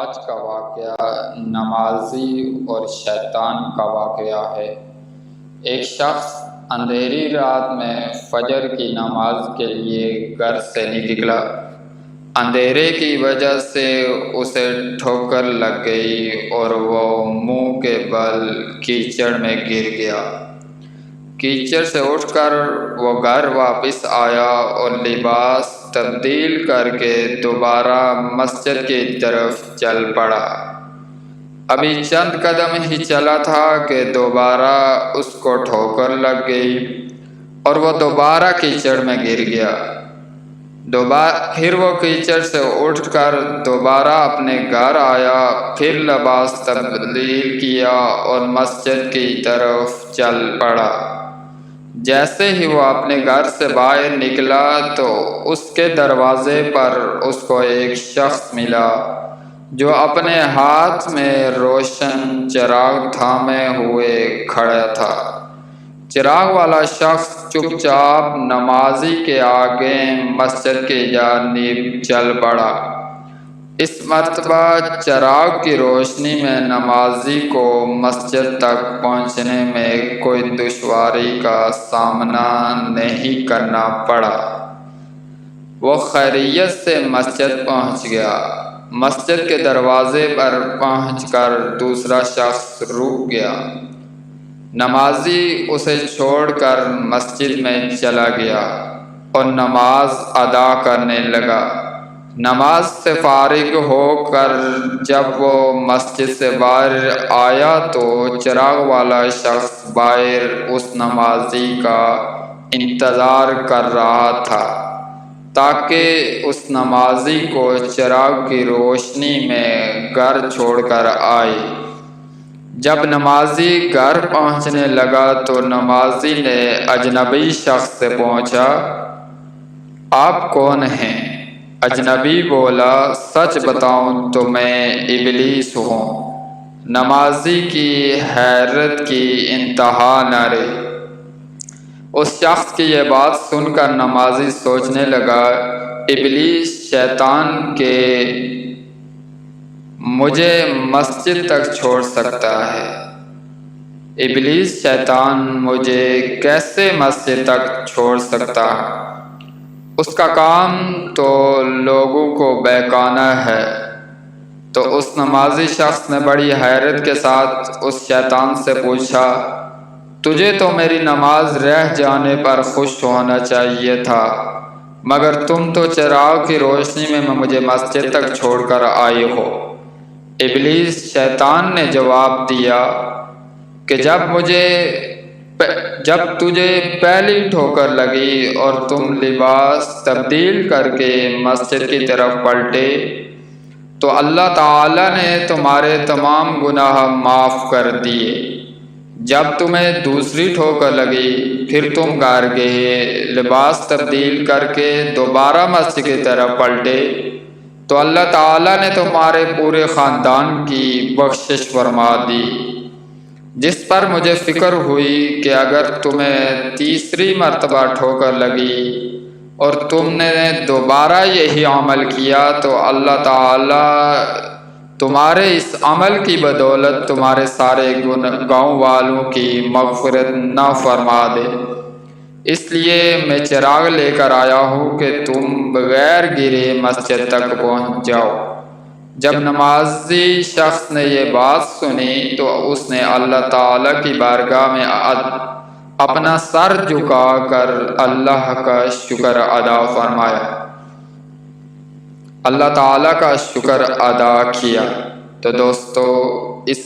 آج کا واقعہ نمازی اور شیطان کا واقعہ ہے۔ ایک شخص اندھیری رات میں فجر کی نماز کے لیے گھر سے نکلا۔ اندھیرے کی وجہ سے اسے ٹھوکر لگ گئی اور وہ منہ کے بل کیچڑ میں گر گیا۔ کیچڑ سے اٹھ کر وہ گھر واپس آیا اور لباس تبدیل کر کے دوبارہ مسجد کی طرف چل پڑا۔ ابھی چند قدم ہی چلا تھا کہ دوبارہ اس کو ٹھوکر لگ گئی اور وہ دوبارہ کیچڑ میں گر گیا۔ پھر وہ کیچڑ سے اٹھ کر دوبارہ اپنے گھر آیا، پھر لباس تبدیل کیا اور مسجد کی طرف چل پڑا۔ جیسے ہی وہ اپنے گھر سے باہر نکلا تو اس کے دروازے پر اس کو ایک شخص ملا جو اپنے ہاتھ میں روشن چراغ تھامے ہوئے کھڑا تھا۔ چراغ والا شخص چپ چاپ نمازی کے آگے مسجد کی جانب چل پڑا۔ اس مرتبہ چراغ کی روشنی میں نمازی کو مسجد تک پہنچنے میں کوئی دشواری کا سامنا نہیں کرنا پڑا۔ وہ خیریت سے مسجد پہنچ گیا۔ مسجد کے دروازے پر پہنچ کر دوسرا شخص رک گیا۔ نمازی اسے چھوڑ کر مسجد میں چلا گیا اور نماز ادا کرنے لگا۔ نماز سے فارغ ہو کر جب وہ مسجد سے باہر آیا تو چراغ والا شخص باہر اس نمازی کا انتظار کر رہا تھا تاکہ اس نمازی کو چراغ کی روشنی میں گھر چھوڑ کر آئے۔ جب نمازی گھر پہنچنے لگا تو نمازی نے اجنبی شخص سے پوچھا، آپ کون ہیں؟ اجنبی بولا، سچ بتاؤں تو میں ابلیس ہوں۔ نمازی کی حیرت کی انتہا نہ رہی۔ اس شخص کی یہ بات سن کر نمازی سوچنے لگا، ابلیس شیطان کے مجھے مسجد تک چھوڑ سکتا ہے۔ ابلیس شیطان مجھے کیسے مسجد تک چھوڑ سکتا ہے؟ اس کا کام تو لوگوں کو بہکانا ہے۔ تو اس نمازی شخص نے بڑی حیرت کے ساتھ اس شیطان سے پوچھا، تجھے تو میری نماز رہ جانے پر خوش ہونا چاہیے تھا، مگر تم تو چراغ کی روشنی میں مجھے مسجد تک چھوڑ کر آئے ہو۔ ابلیس شیطان نے جواب دیا کہ جب تجھے پہلی ٹھوکر لگی اور تم لباس تبدیل کر کے مسجد کی طرف پلٹے تو اللہ تعالیٰ نے تمہارے تمام گناہ معاف کر دیے۔ جب تمہیں دوسری ٹھوکر لگی پھر تم گھر گئے، لباس تبدیل کر کے دوبارہ مسجد کی طرف پلٹے تو اللہ تعالیٰ نے تمہارے پورے خاندان کی بخشش فرما دی، جس پر مجھے فکر ہوئی کہ اگر تمہیں تیسری مرتبہ ٹھوکر لگی اور تم نے دوبارہ یہی عمل کیا تو اللہ تعالیٰ تمہارے اس عمل کی بدولت تمہارے سارے گاؤں والوں کی مغفرت نہ فرما دے۔ اس لیے میں چراغ لے کر آیا ہوں کہ تم بغیر گرے مسجد تک پہنچ جاؤ۔ جب نمازی شخص نے یہ بات سنی تو اس نے اللہ تعالیٰ کی بارگاہ میں اپنا سر جھکا کر اللہ کا شکر ادا فرمایا، اللہ تعالیٰ کا شکر ادا کیا۔ تو دوستو، اس